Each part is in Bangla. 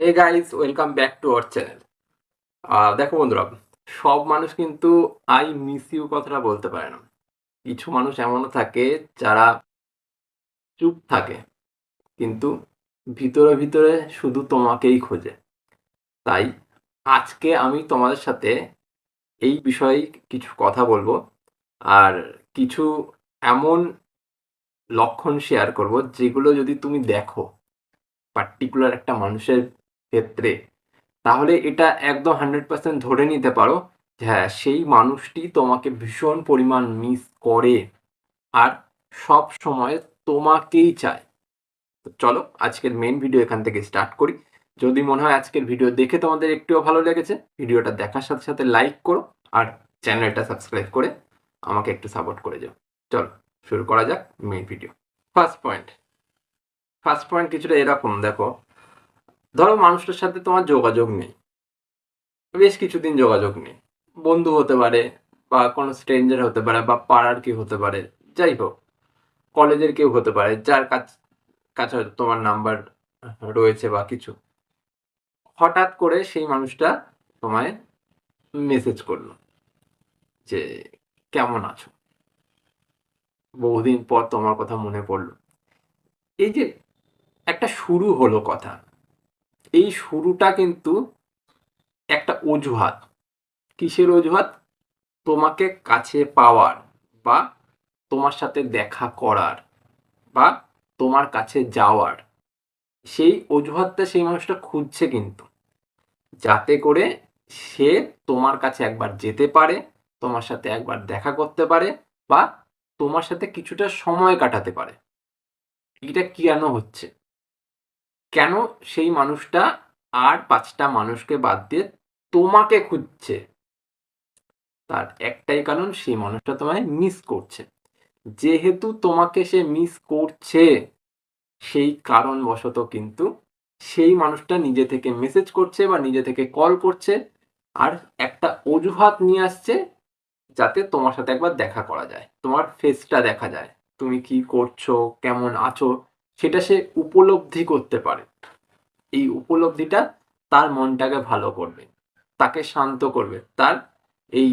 Hey guys, welcome back to our channel. দেখো বন্ধুরা, সব মানুষ কিন্তু আই মিস ইউ কথাটা বলতে পারে না। কিছু মানুষ এমনও থাকে যারা চুপ থাকে, কিন্তু ভিতরে ভিতরে শুধু তোমাকেই খোঁজে। তাই আজকে আমি তোমাদের সাথে এই বিষয়ে কিছু কথা বলবো, আর কিছু এমন লক্ষণ শেয়ার করব যেগুলো যদি তুমি দেখো পার্টিকুলার একটা মানুষের ক্ষেত্রে, তাহলে এটা একদম 100% ধরে নিতে পারো যে হ্যাঁ, সেই মানুষটি তোমাকে ভীষণ পরিমাণ মিস করে আর সব সময় তোমাকেই চায়। তো চলো আজকের মেইন ভিডিও এখান থেকে স্টার্ট করি। যদি মনে হয় আজকের ভিডিও দেখে তোমাদের একটুও ভালো লেগেছে, ভিডিওটা দেখার সাথে সাথে লাইক করো আর চ্যানেলটা সাবস্ক্রাইব করে আমাকে একটু সাপোর্ট করে যাও। চলো শুরু করা যাক main video. First point first point কিছুটা এরকম দেখো। ধরো মানুষটার সাথে তোমার যোগাযোগ নেই, বেশ কিছুদিন যোগাযোগ নেই। বন্ধু হতে পারে, বা কোনো স্ট্রেঞ্জার হতে পারে, বা পাড়ার কেউ হতে পারে, যাই হোক, কলেজের কেউ হতে পারে যার কাছে হয়তো তোমার নাম্বার রয়েছে বা কিছু। হঠাৎ করে সেই মানুষটা তোমায় মেসেজ করলো যে কেমন আছো, বহুদিন পর তোমার কথা মনে পড়লো। এই যে একটা শুরু হলো কথা, এই শুরুটা কিন্তু একটা অজুহাত। কিসের অজুহাত? তোমাকে কাছে পাওয়ার, বা তোমার সাথে দেখা করার, বা তোমার কাছে যাওয়ার। সেই অজুহাতটা সেই মানুষটা খুঁজছে কিন্তু, যাতে করে সে তোমার কাছে একবার যেতে পারে, তোমার সাথে একবার দেখা করতে পারে, বা তোমার সাথে কিছুটা সময় কাটাতে পারে। এটা কেন হচ্ছে? কেন সেই মানুষটা আর ৫টা মানুষকে বাদ দিয়ে তোমাকে খুঁজছে? তার একটাই কারণ, সেই মানুষটা তোমায় মিস করছে। যেহেতু তোমাকে সে মিস করছে, সেই কারণবশত কিন্তু সেই মানুষটা নিজে থেকে মেসেজ করছে বা নিজে থেকে কল করছে, আর একটা অজুহাত নিয়ে আসছে যাতে তোমার সাথে একবার দেখা করা যায়, তোমার ফেসটা দেখা যায়, তুমি কি করছো, কেমন আছো, সেটা সে উপলব্ধি করতে পারে। এই উপলব্ধিটা তার মনটাকে ভালো করবে, তাকে শান্ত করবে, তার এই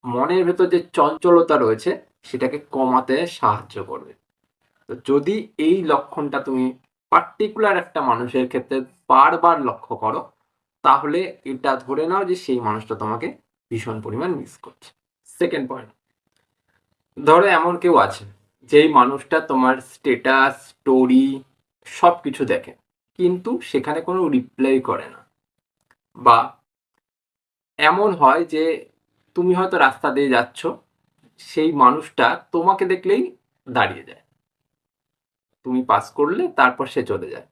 মনের ভেতর যে চঞ্চলতা রয়েছে সেটাকে কমাতে সাহায্য করবে। তো যদি এই লক্ষণটা তুমি পার্টিকুলার একটা মানুষের ক্ষেত্রে বারবার লক্ষ্য করো, তাহলে এটা ধরে নাও যে সেই মানুষটা তোমাকে ভীষণ পরিমাণ মিস করছে। সেকেন্ড পয়েন্ট, ধরো এমন কেউ আছে যেই মানুষটা তোমার স্টেটাস, স্টোরি সব কিছু দেখে, কিন্তু সেখানে কোনো রিপ্লাই করে না। বা এমন হয় যে তুমি হয়তো রাস্তা দিয়ে যাচ্ছ, সেই মানুষটা তোমাকে দেখলেই দাঁড়িয়ে যায়, তুমি পাস করলে তারপর সে চলে যায়।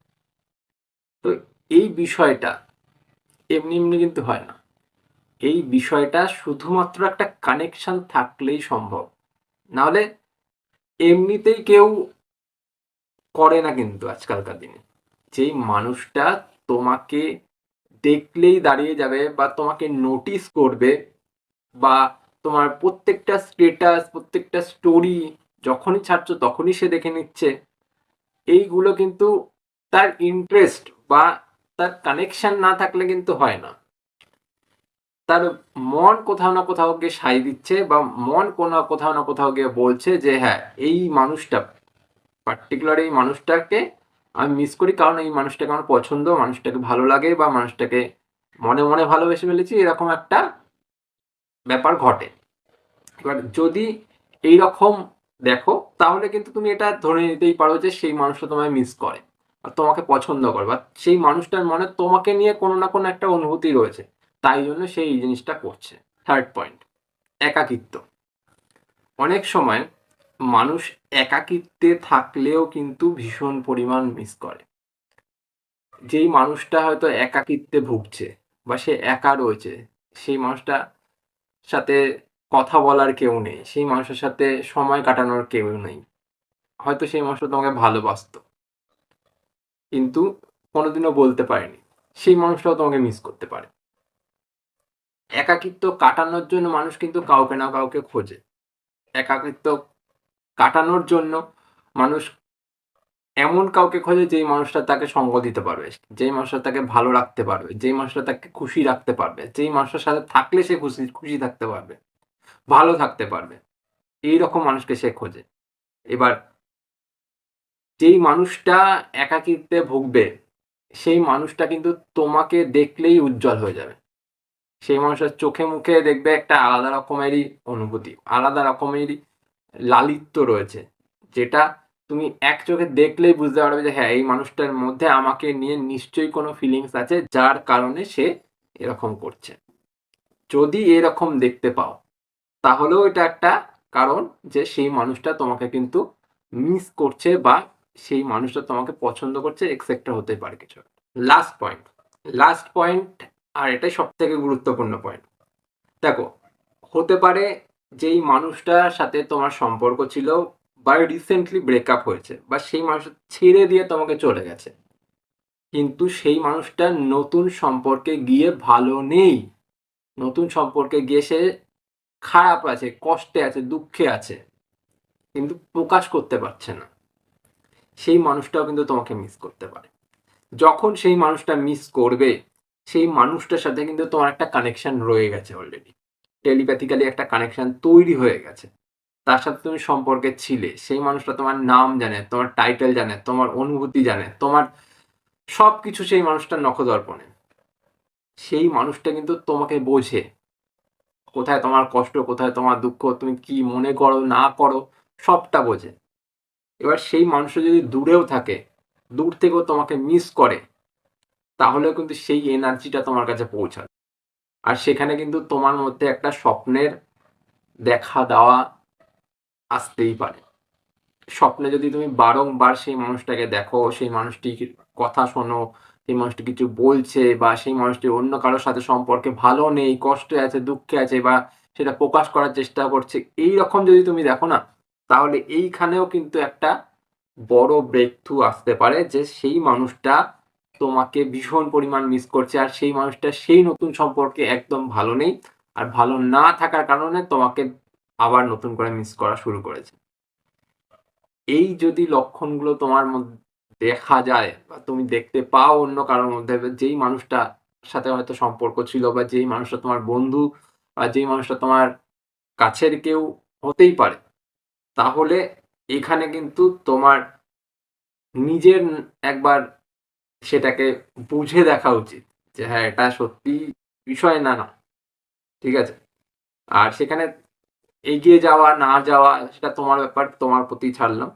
তো এই বিষয়টা এমনি এমনি কিন্তু হয় না। এই বিষয়টা শুধুমাত্র একটা কানেকশন থাকলেই সম্ভব, নাহলে এমনিতেই কেউ করে না কিন্তু আজকালকার দিনে। যেই মানুষটা তোমাকে দেখলেই দাঁড়িয়ে যাবে, বা তোমাকে নোটিস করবে, বা তোমার প্রত্যেকটা স্টেটাস, প্রত্যেকটা স্টোরি যখনই ছাড়ছো তখনই সে দেখে নিচ্ছে, এইগুলো কিন্তু তার ইন্টারেস্ট বা তার কানেকশন না থাকলে কিন্তু হয় না। তার মন কোথাও না কোথাও গিয়ে সায় দিচ্ছে, বা মন কোনো কোথাও না কোথাও গিয়ে বলছে যে হ্যাঁ, এই মানুষটা, পার্টিকুলার এই মানুষটাকে আমি মিস করি, কারণ এই মানুষটাকে আমার পছন্দ, মানুষটাকে ভালো লাগে, বা মানুষটাকে মনে মনে ভালোবেসে ফেলেছি, এরকম একটা ব্যাপার ঘটে। এবার যদি এই রকম দেখো, তাহলে কিন্তু তুমি এটা ধরে নিতেই পারো যে সেই মানুষটা তোমায় মিস করে আর তোমাকে পছন্দ করে, বা সেই মানুষটার মনে তোমাকে নিয়ে কোনো না কোনো একটা অনুভূতি রয়েছে, তাই জন্য সেই এই জিনিসটা করছে। থার্ড পয়েন্ট, একাকিত্ব। অনেক সময় মানুষ একাকিত্বে থাকলেও কিন্তু ভীষণ পরিমাণ মিস করে। যেই মানুষটা হয়তো একাকিত্বে ভুগছে, বা সে একা রয়েছে, সেই মানুষটা সাথে কথা বলার কেউ নেই, সেই মানুষের সাথে সময় কাটানোর কেউ নেই, হয়তো সেই মানুষটা তোমাকে ভালোবাসতো কিন্তু কোনোদিনও বলতে পারেনি, সেই মানুষটাও তোমাকে মিস করতে পারে। একাকিত্ব কাটানোর জন্য মানুষ কিন্তু কাউকে না কাউকে খোঁজে। একাকিত্ব কাটানোর জন্য মানুষ এমন কাউকে খোঁজে যেই মানুষটা তাকে সঙ্গ দিতে পারবে, যেই মানুষটা তাকে ভালো রাখতে পারবে, যেই মানুষটা তাকে খুশি রাখতে পারবে, যেই মানুষটার সাথে থাকলে সে খুশি থাকতে পারবে, ভালো থাকতে পারবে। এইরকম মানুষকে সে খোঁজে। এবার যেই মানুষটা একাকিত্বে ভুগবে, সেই মানুষটা কিন্তু তোমাকে দেখলেই উজ্জ্বল হয়ে যাবে। সেই মানুষটার চোখে মুখে দেখবে একটা আলাদা রকমেরই অনুভূতি, আলাদা রকমেরই লালিত্য রয়েছে, যেটা তুমি এক চোখে দেখলেই বুঝতে পারবে যে হ্যাঁ, এই মানুষটার মধ্যে আমাকে নিয়ে নিশ্চয়ই কোনো ফিলিংস আছে, যার কারণে সে এরকম করছে। যদি এরকম দেখতে পাও, তাহলেও এটা একটা কারণ যে সেই মানুষটা তোমাকে কিন্তু মিস করছে, বা সেই মানুষটা তোমাকে পছন্দ করছে, এক্সেট্রা হতে পারে কিছু। লাস্ট পয়েন্ট, আর এটাই সব থেকে গুরুত্বপূর্ণ পয়েন্ট। দেখো, হতে পারে যেই মানুষটার সাথে তোমার সম্পর্ক ছিল বা রিসেন্টলি ব্রেকআপ হয়েছে, বা সেই মানুষ ছেড়ে দিয়ে তোমাকে চলে গেছে, কিন্তু সেই মানুষটা নতুন সম্পর্কে গিয়ে ভালো নেই। নতুন সম্পর্কে গিয়ে সে খারাপ আছে, কষ্টে আছে, দুঃখে আছে, কিন্তু প্রকাশ করতে পারছে না। সেই মানুষটাও কিন্তু তোমাকে মিস করতে পারে। যখন সেই মানুষটা মিস করবে, সেই মানুষটার সাথে কিন্তু তোমার একটা কানেকশন রয়ে গেছে অলরেডি, টেলিপ্যাথিক্যালি একটা কানেকশন তৈরি হয়ে গেছে। তার সাথে তুমি সম্পর্কে ছিলে, সেই মানুষটা তোমার নাম জানে, তোমার টাইটেল জানে, তোমার অনুভূতি জানে, তোমার সবকিছু সেই মানুষটার নখদর্পণে। সেই মানুষটা কিন্তু তোমাকে বোঝে, কোথায় তোমার কষ্ট, কোথায় তোমার দুঃখ, তুমি কি মনে করো না করো, সবটা বোঝে। এবার সেই মানুষটা যদি দূরেও থাকে, দূর থেকেও তোমাকে মিস করে, তাহলেও কিন্তু সেই এনার্জিটা তোমার কাছে পৌঁছাবে। আর সেখানে কিন্তু তোমার মধ্যে একটা স্বপ্নের দেখা দেওয়া আসতেই পারে। স্বপ্নে যদি তুমি বারংবার সেই মানুষটাকে দেখো, সেই মানুষটির কথা শোনো, সেই মানুষটি কিছু বলছে, বা সেই মানুষটি অন্য কারোর সাথে সম্পর্কে ভালো নেই, কষ্টে আছে, দুঃখে আছে, বা সেটা প্রকাশ করার চেষ্টা করছে, এই রকম যদি তুমি দেখো না, তাহলে এইখানেও কিন্তু একটা বড় ব্রেক থ্রু আসতে পারে, যে সেই মানুষটা তোমাকে ভীষণ পরিমাণ মিস করছে, আর সেই মানুষটা সেই নতুন সম্পর্কে একদম ভালো নেই, আর ভালো না থাকার কারণে তোমাকে আবার নতুন করে মিস করা শুরু করেছে। এই যদি লক্ষণগুলো তোমার মধ্যে দেখা যায়, বা তুমি দেখতে পাও অন্য কারোর মধ্যে, যেই মানুষটার সাথে হয়তো সম্পর্ক ছিল, বা যেই মানুষটা তোমার বন্ধু, বা যেই মানুষটা তোমার কাছের কেউ হতেই পারে, তাহলে এখানে কিন্তু তোমার নিজের একবার সেটাকে বুঝে দেখা উচিত যে হ্যাঁ, এটা সত্যি বিষয় না, ঠিক আছে? আর সেখানে এগিয়ে যাওয়া না যাওয়া সেটা তোমার ব্যাপার, তোমার প্রতি ছাড়লাম।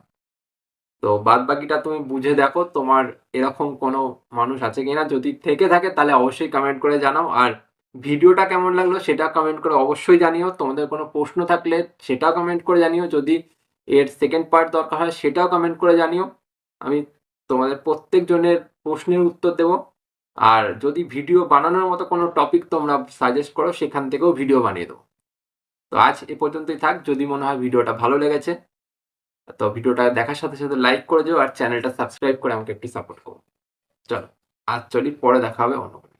তো বাদবাকিটা তুমি বুঝে দেখো তোমার এরকম কোনো মানুষ আছে কিনা। যদি থেকে থাকে তাহলে অবশ্যই কমেন্ট করে জানাও। আর ভিডিওটা কেমন লাগলো সেটাও কমেন্ট করে অবশ্যই জানিও। তোমাদের কোনো প্রশ্ন থাকলে সেটাও কমেন্ট করে জানিও। যদি এর সেকেন্ড পার্ট দরকার হয় সেটাও কমেন্ট করে জানিও। আমি তোমাদের প্রত্যেকজনের প্রশ্নের উত্তর দেব। আর যদি ভিডিও বানানোর মতো কোনো টপিক তোমরা সাজেস্ট করো, সেখান থেকেও ভিডিও বানিয়ে দেবো। তো আজ এ পর্যন্তই থাক। যদি মনে হয় ভিডিওটা ভালো লেগেছে, তো ভিডিওটা দেখার সাথে সাথে লাইক করে দিও, আর চ্যানেলটা সাবস্ক্রাইব করে আমাকে একটু সাপোর্ট করো। চলো, আজ চলি, পরে দেখা হবে অন্য কোনো।